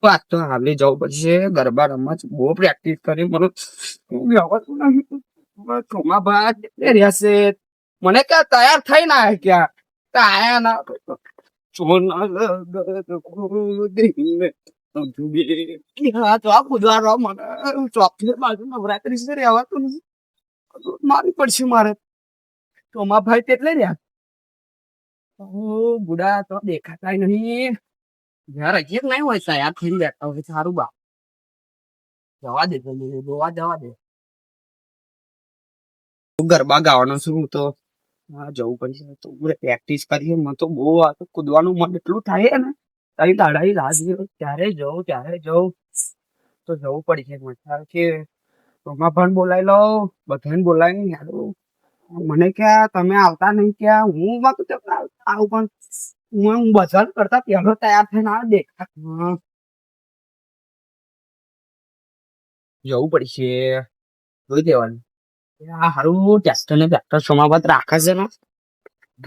આજ તો હાલી જવું પડશે ગરબા રમવા બહુ પ્રેક્ટિસ કરી મને વ્યવસ્થિત નહીં ચોમાભાઈ કેટલે રહ્યા છે મને ક્યાં તૈયાર થઈ ના ક્યાં આયા ના નવરાત્રી છે રહેવાતું નથી મારી પડશે મારે ચોમાભાઈ તેટલે રહ્યા બુડા તો દેખાતા નહીં જયારે એક નહીં હોય તૈયાર થઈને બેઠા હોય સારું બા જવા દે ગોવા જવા દે ગરબા ગાવાનો છું હું તો જવું પડશે તો પ્રેક્ટિસ કરીએ મને તો બહુ કૂદવાનું મન એટલું થાય ને તારી દાડાઈ લાજ ત્યારે જવું તો જવું પડશે મજા કે પણ બોલાવી લો બધાને બોલાવી યાર મને ક્યાં તમે આવતા નહીં ક્યાં હું આવું પણ હું બજાર કરતા પહેલો તૈયાર થઈને આવે દેખા જવું પડશે જોઈ દેવાનું હારું ટ્રેક્ટર ને ટ્રેક્ટર સોમાબાદ રાખે છે ને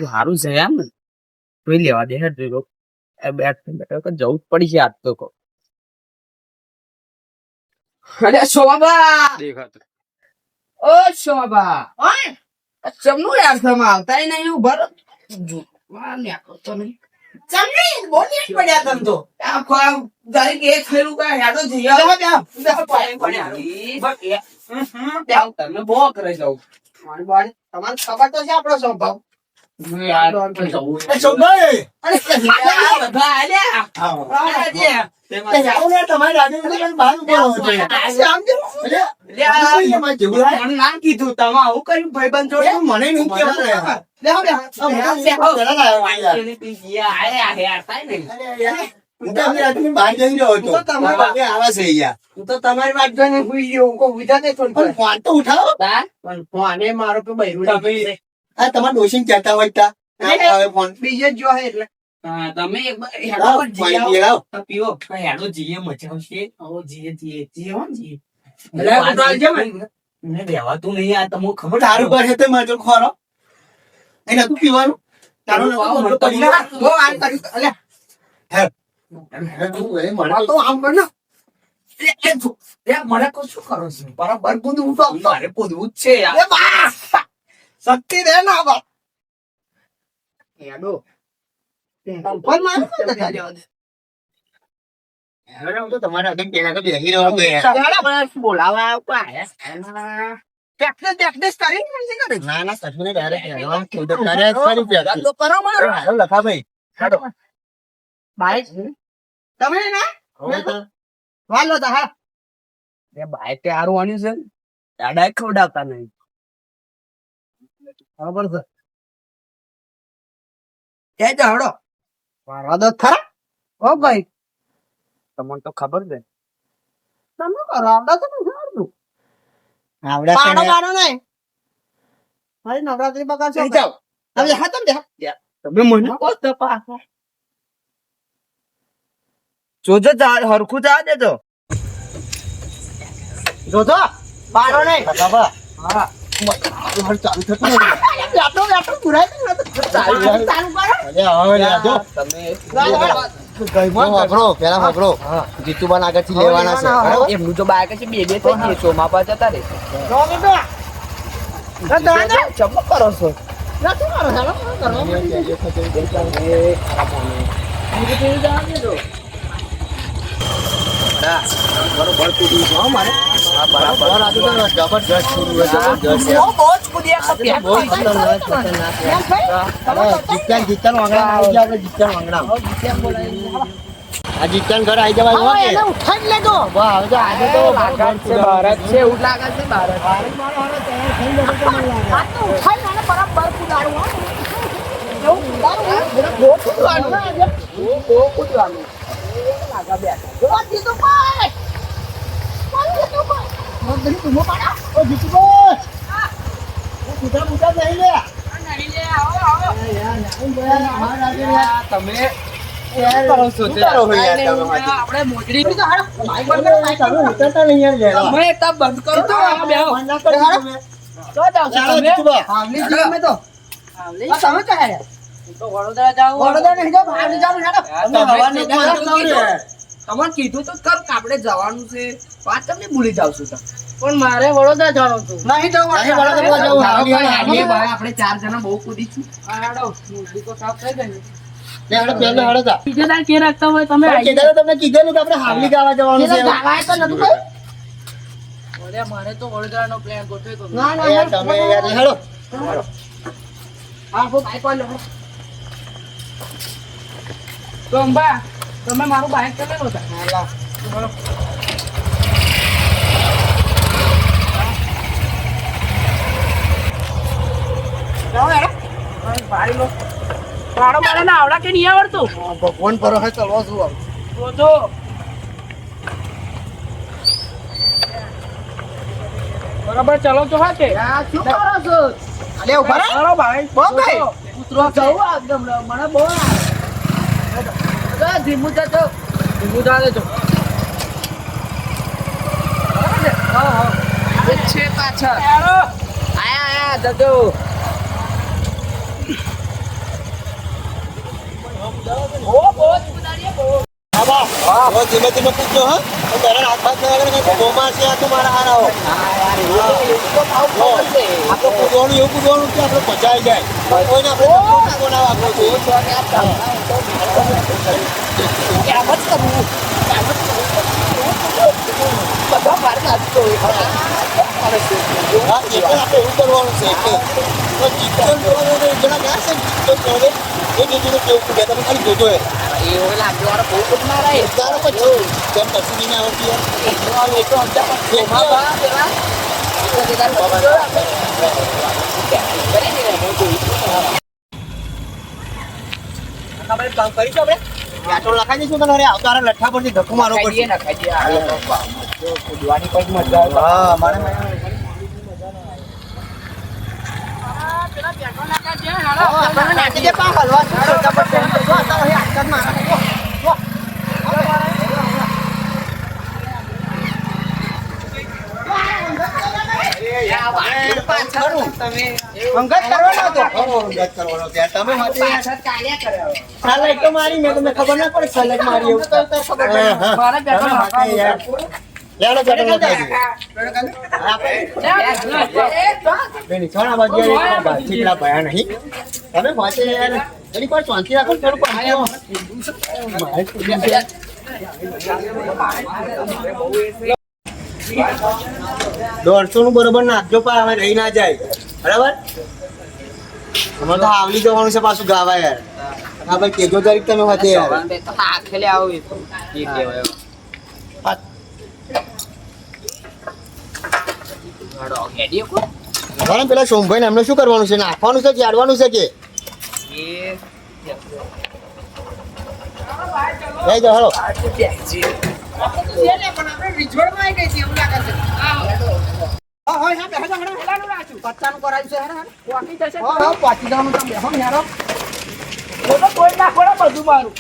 સારું છે એમ ને જોઈ લેવા દે જવું જ પડી છે આજ તો અરે સોમાબા ઓ સોમાબા ચમનું યાર તમે આવતા નહીં ઉભા તો નહીં ચમની બોલી પડ્યા તમ તો તારી કે થયેલું કઈ યાદો જઈ તમે બહુ કરે જાવ તમારે ખબર તો છે આપણો સ્વભાવ નામ કીધું તમે આવું કર્યું ભાઈબંધ જોડે મને નહીં કેવા તમારી વાત જોઈને ફોન તો ઉઠાવો ફોને મારો તમારે ડોશી કહેતા હોય ફોન બીજે જ જો એટલે તમે પીવો હેડો જીએ મજા આવશે રહેવાતું નહીં આ તમને ખબર સારું પડે તો મજો ખોરો એને તું પીવાનું તારું મને કો શું કરો છો બરાબર પૂછવું તો મારે પૂછવું જ છે શક્તિ દે ના બાપ હેડો બાઈક સારું આન્યું છે દાદા ખવડાવતા નહીં બરાબર છે ક્યાં જાવડો મારવા દો ખરા ઓ ભાઈ તમને તો ખબર છે તમે કરો આવડા તો નથી આવડતું આવડા પાડો નહીં મારી નવરાત્રી બગાડ છે જાવ તમે હા તમે મને કોસ તો પાછો જોજો હરખું જા દેજો જોજો પાડો નહીં બાબા હા ચાલુ થતું જીતુબાન આગળથી લેવાના છે એમનું તો બાઈક છે બે થઈ ગઈ ચોમાપા જતા રે ચમક કરો છો બરોબર કૂદી છો મારે બરાબર જબરજસ્ત જીતન વાંગડા આવી ગયા જીતન વાંગડા આ જીતન ઘર આવી જવાય ઉઠાઈ લેજો આજે તો ભારત છે એવું લાગે છે ભારત બરાબર કુદાડું તમે મોજડી બંધ કરો વડોદરા જાઓ નહીં જાઓ તમારે કીધું તો કર કે આપણે જવાનું છે વાત તમને ભૂલી જાવ છું પણ મારે વડોદરા જવાનું હતું. નહીં જવું આપણે 4 જણા બહુ કૂદીશું બીજે તાર કે રાખતા હોય તમે તમને કીધેલું કે આપણે હાવલી ગાવા જવાનું છે. અરે મારે તો વડોદરાનો પ્લાન ગોઠવ્યો તો. યાર તમે યાર હેડો. હા હું બાઈક વાળો તો અંબા તમે મારું બાઈક ચલાવો હતા. આવડા કે નહીં આવડતું ભગવાન પર હે ચલવા શું આવ. તો બરાબર ચલો તો હા કે શું કરો છો? અલે ઉભા રહો. ચલો ભાઈ બહુ કઈ ઉતરો જવું એકદમ મને બહુ ધીમું જતો ધીમું જાડે છો. છે પાછળ આયા જજો. ધીમે ધીમે પૂછજો હા. તારા હાથ હાથ લગાવીને ગોમાં છે આ તો મારા હારા હો. આપણે કૂદવાનું એવું કૂદવાનું કે આપણે પચાઈ જાય. કોઈને આપણે કોના વાગવો જોઈએ. આપણે એવું કરવાનું છે એટલે તો ચિકન જોવાનું જણા ગયા છે ને એ બીજું કેવું કૂદે તમે ખાલી જોજો એ તારો પછી કેમ કશું નહીં આવતી કામ કરીશું આપણે પેટ્રોલ લખાઈ દઈશું તને આવતા લઠ્ઠા પરથી ધક્કો મારવો પડશે. હા મારે નાખી દે પા હલવા મારી મેં તમને ખબર ના પડે સલટ મારી એવું ભયા નહીં તમે વાંચે યાર એની કોઈ શાંતિ રાખો થોડું દોઢસો નું બરોબર નાખજો પણ હવે રહી ના જાય બરાબર. અમારે તો આવલી જવાનું છે પાછું ગાવા યાર. હા ભાઈ કેજો તારીખ તમે વાંચે યાર. પેલા સોમભાઈ એમને શું કરવાનું છે? નાખવાનું છે જાડવાનું છે કે હાલો બધું મારું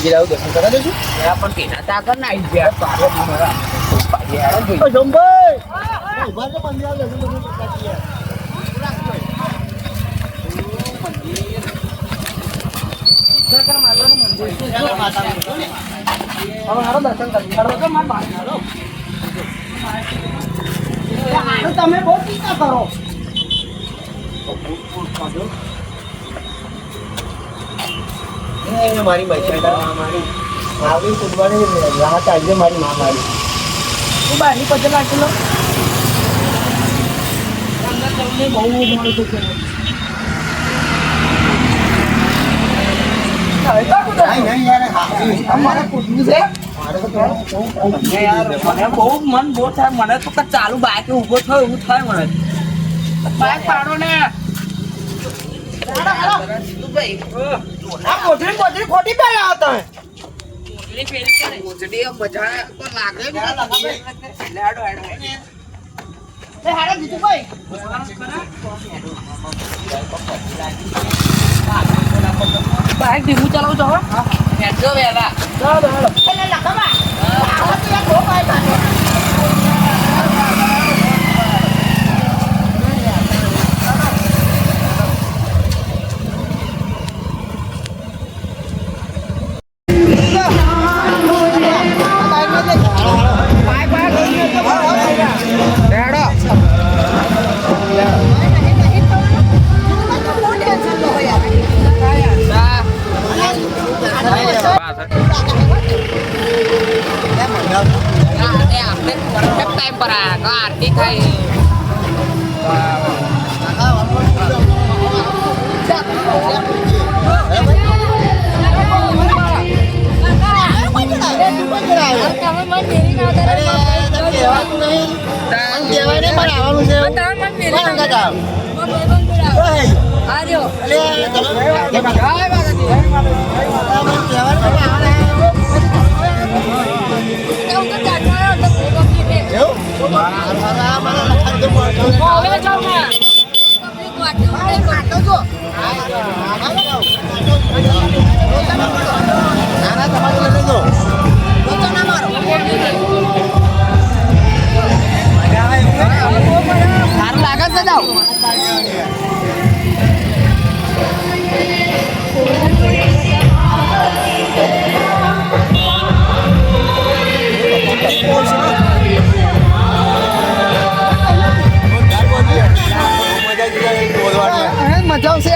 મંદિર આવું દર્શન કરા દેશું પણ તેના આગળ ના આવી તમે બહુ ચિંતા કરો. મારી મારી આવી કૂદવાની રાહત આજે મારી મા મારી તું બારી પચલ રાખેલો અંદર તમને બહુ માણસો છે નહીં યાર હાવી. અમારે કૂદવું છે યાર મને બહુ મન બહુ થાય મને તો કે ચાલુ બાઈક ઊભો થયો એવું થાય મને બાઈક પાડો ને કોથળી ખોટી પહેલા હતા મોચડી મજા તો લાગે હેડો હેડો બાઈક ધીમું ચલાવું છો હેડજો વેલા ટાઈમ પર આરતી થાય સારું લાગે છે જાવ મજા આવશે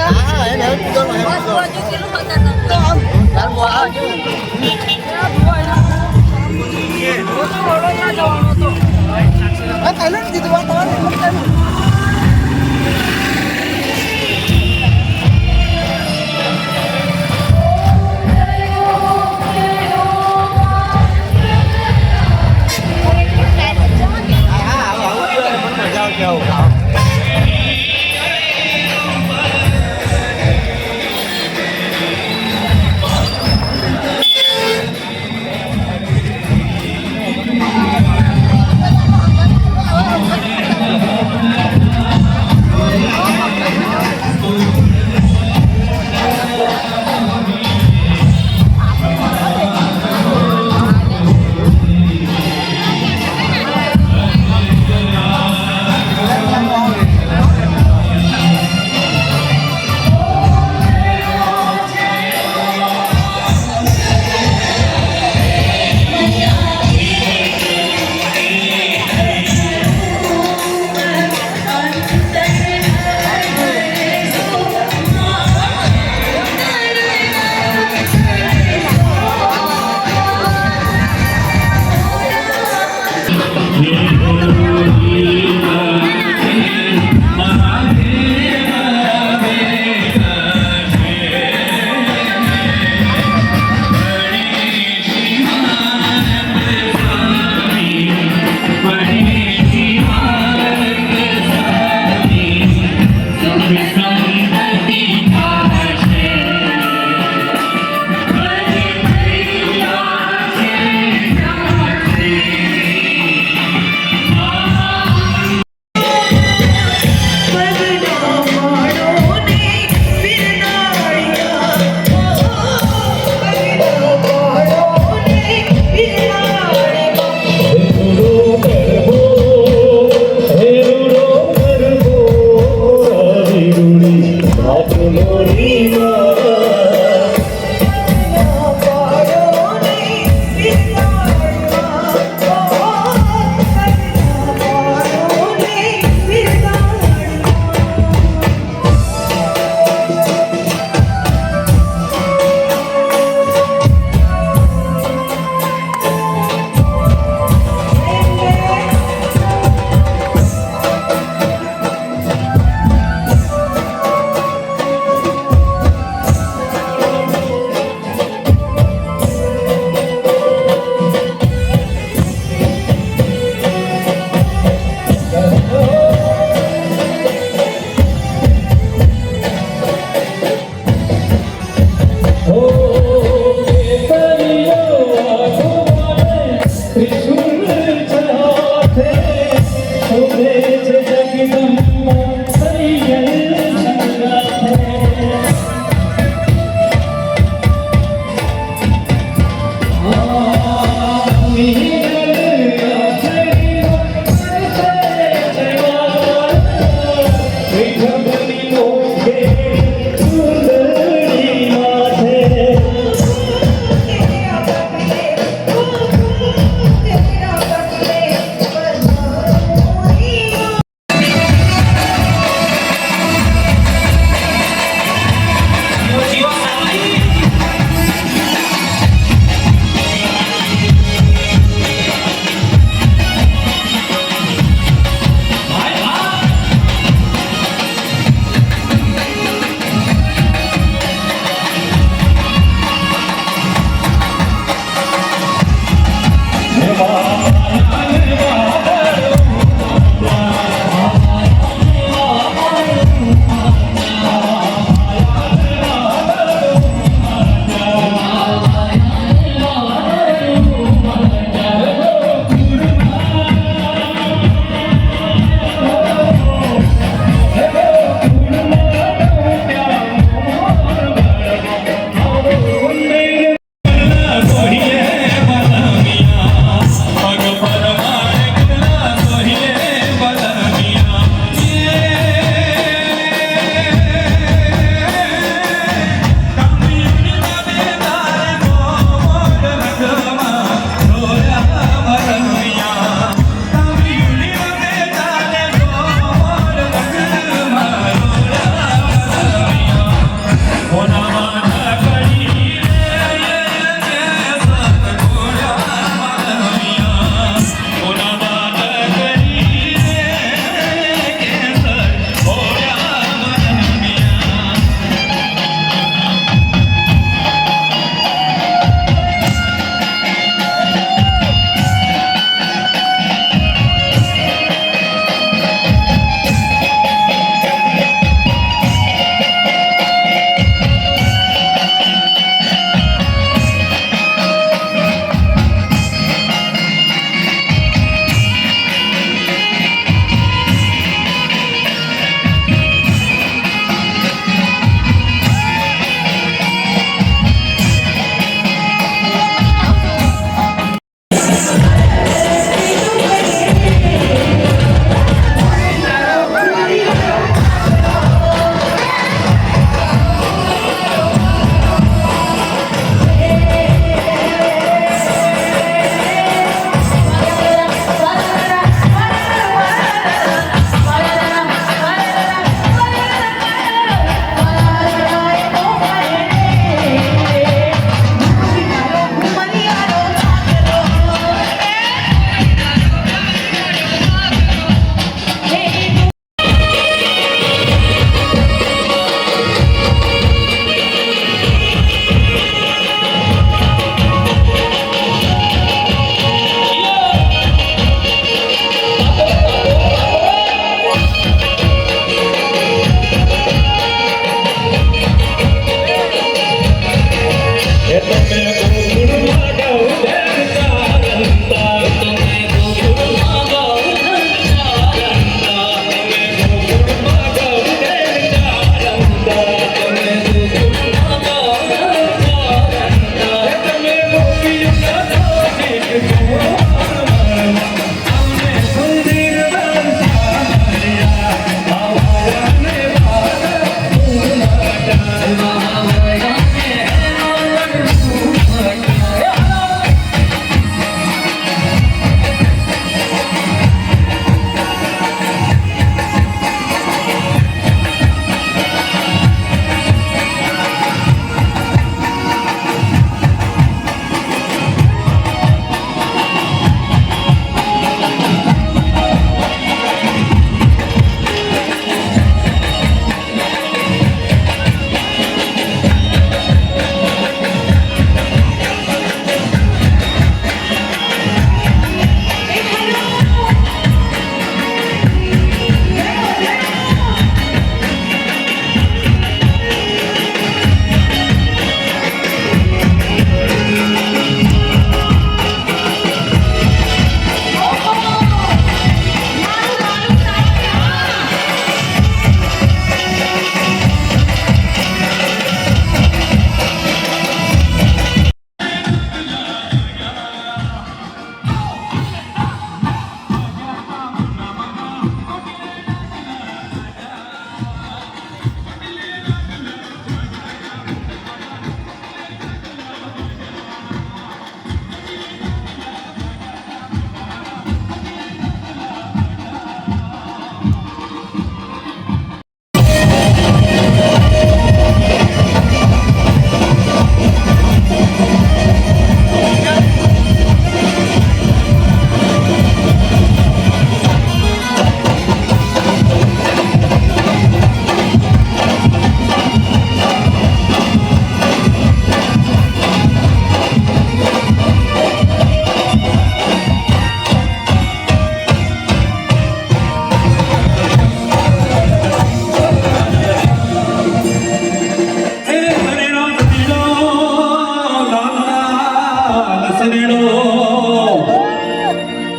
સનેડો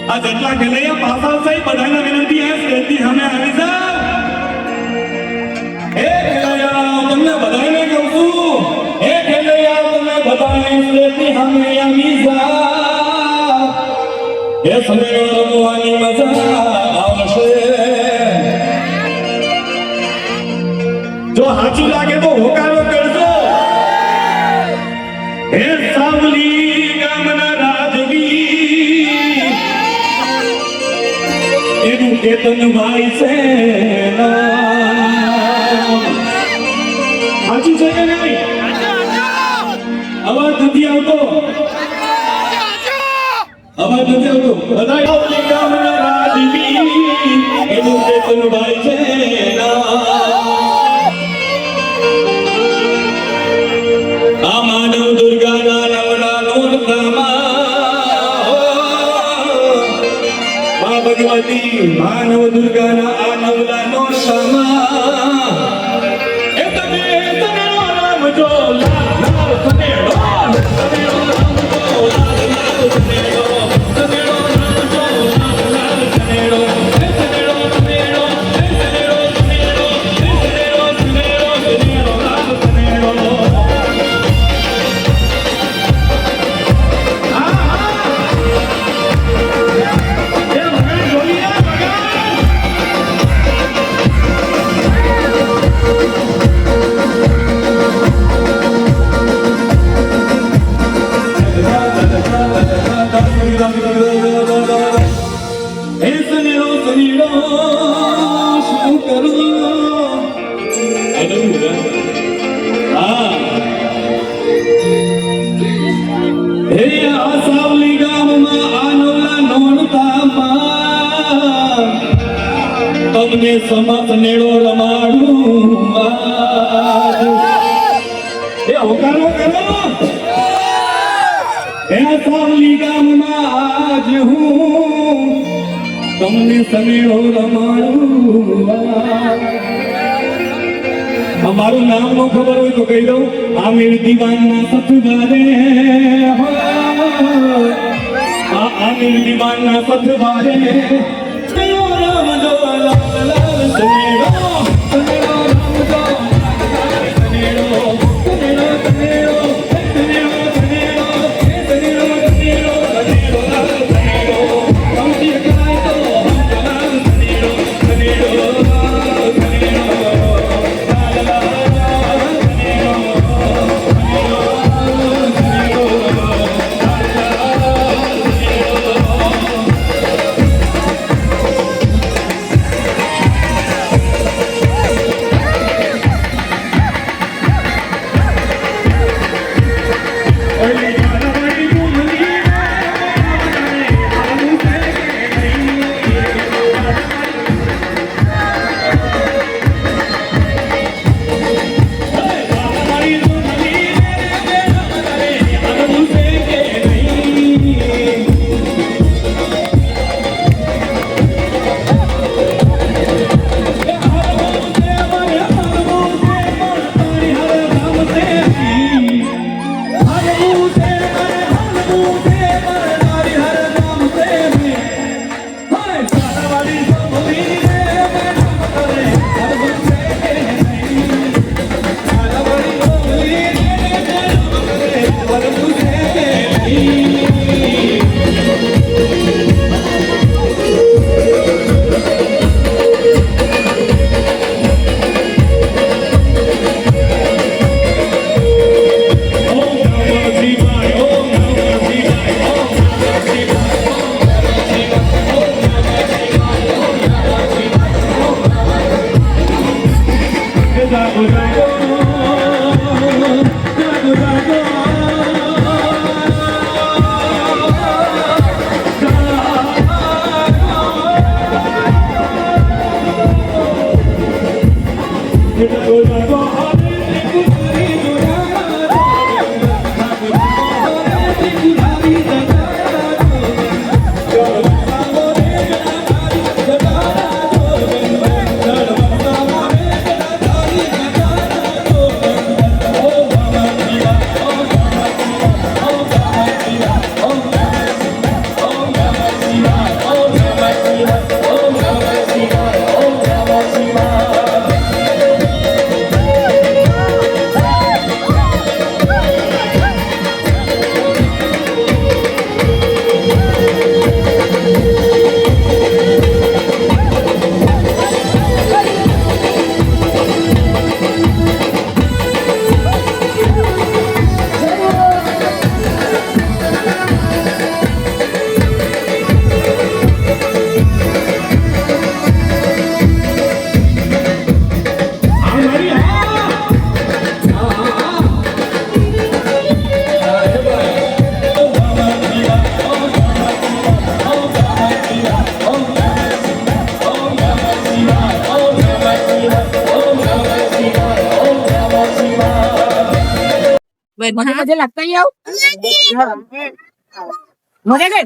આ જેટલા ખેલૈયા પાસા છે બધાને વિનંતી છે સ્ટેજની સામે આવી જાઓ એ ખેલૈયા તમને બધાને કહું છું એ ખેલૈયા તમને બધાને સ્ટેજની સામે આવી જાઓ એ સનેડો રમવાની મજા આવશે જો સાચું લાગે તો હોકારો કરજો હે સાવલી ગામના રાજવી એનું કેતન ભાઈ છે સાચું છે કે નહીં અવાજ નથી આવતો બધા સાવલી ગામના રાજવી એનું કેતન ભાઈ છે આ માનવ દુર્ગાના નવરા નોરતામાં ભગવતી માનવ દુર્ગાના આ નવરા નોરતામાં એ તમે રામ જો લાલ લાલ સનેડો રામ જો લાલ લાલ સનેડો સનેડો રામ જો લાલ લાલ સનેડો સનેડો સનેડો સનેડો સનેડો સનેડો સનેડો સનેડો લાલ સનેડો તમને સમત નેડો રમાડું એ હોકારો કરો એ સાવલી ગામમાં આજ હું તમને સનેડો રમાડું અમારું નામ નો ખબર હોય તો કહી દઉં આમિર દીવાનના સથવારે આમિર દીવાનના સથવારે રામ જો લાલ લાલ સનેડો સનેડો રામ જો લાલ સનેડો સનેડો સનેડો સનેડો સનેડો સનેડો સનેડો સનેડો લાલ સનેડો કમતી ગાય તો લાલ સનેડો સનેડો સનેડો લાલ લાલ સનેડો મજા લાગતા ઈ આવ મજા કે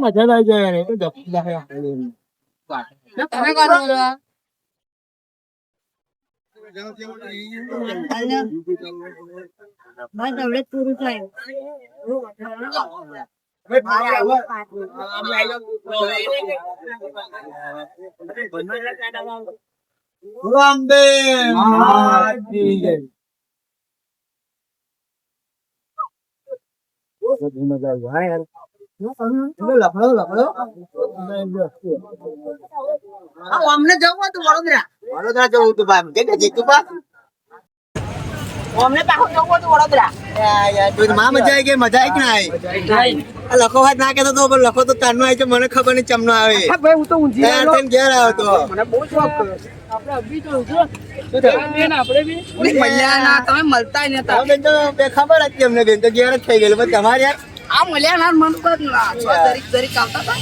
મજા આવી જાય યાર, એ તો જપી નાખે. તમે કરો રામદેવ મહારાજની જય. મજા આવી હા યાર. લખડો અમને જવું હતું વડોદરા વડોદરા જવું હતું ભાઈ. કે જીતું બા અમને પાછું જવું હતું વડોદરા યાર તું માં મજા આવી ગઈ. મજા આવી કે ના આવી? આ લખો વાત ના કેતો તો પણ લખો તો તારનો આવી છે, મને ખબર નહીં ચમનો આવે. ભાઈ હું તો ઊંઘી તૈયાર થઈને ઘેર આવ્યો તો. મને બહુ શોખ આપણે અભી તો આપણે બી મળ્યા ના તમે મળતા જ નતા હવે બેન તો બે ખબર હતી અમને બેન તો ઘેર જ થઈ ગયેલું. પણ તમારે યાર આ મળ્યા ના મન પર દરેક દરેક આવતા હતા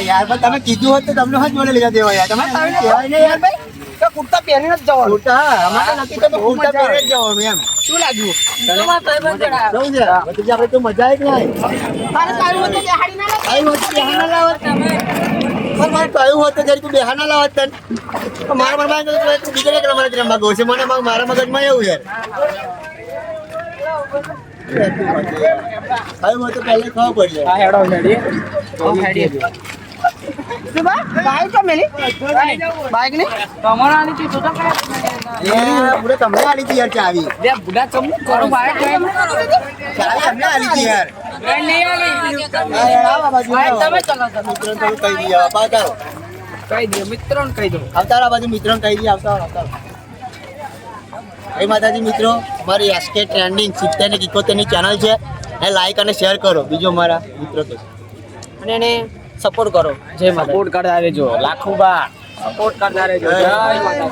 યાર પણ તમે કીધું હોત તો તમને જ જોડે લઈ જવા યાર. તમે કહેવાય નહીં યાર ભાઈ. તો કુર્તા પહેરીને જ જવાનું કુર્તા હા અમારે નક્કી તો કુર્તા પહેરે જ જવાનું એમ. શું લાગ્યું જવું છે પછી આપણે તો મજા આવી જ નહીં. તારે તારું હતું કે હાડી ના આવ્યું હોત તો બેહાના લાવત. પણ મારે કહ્યું હોત તો જરી તું બેહાના લાવત તને. તો મારા મનમાં તો તું બીજા એક રમત રમવા ગયો છે. મને મારા મગજમાં એવું યાર. આવ્યું હોત તો પહેલે ખબર પડી જાય. હેડો હેડી બાઈક તો મેલી બાઈક ને તમારા આની ચીજ તો પૂરે તમને આલી હતી યાર ચાવી. બે બુડા ચમ કરો બાઈક ચાવી અમને આલી હતી યાર. હા યાર આવ આ બાજુ આવ. તમે ચલો મિત્રોને તમે કહી દઈએ આવતા આવતારો. કહી દો મિત્રોને કહી દો આવતારો આ બાજુ મિત્રોને કહી દઈએ આવતારો આવતારો. જય માતાજી મિત્રો, અમારી એસકે ટ્રેન્ડિંગ 70 ને 71 ની ચેનલ છે. એ લાઈક અને શેર કરો. બીજો મારા મિત્રો કે અને એને સપોર્ટ કરો જય માતા સપોર્ટ કરતા રહેજો લાખો બા સપોર્ટ કરતા રહેજો જય માતા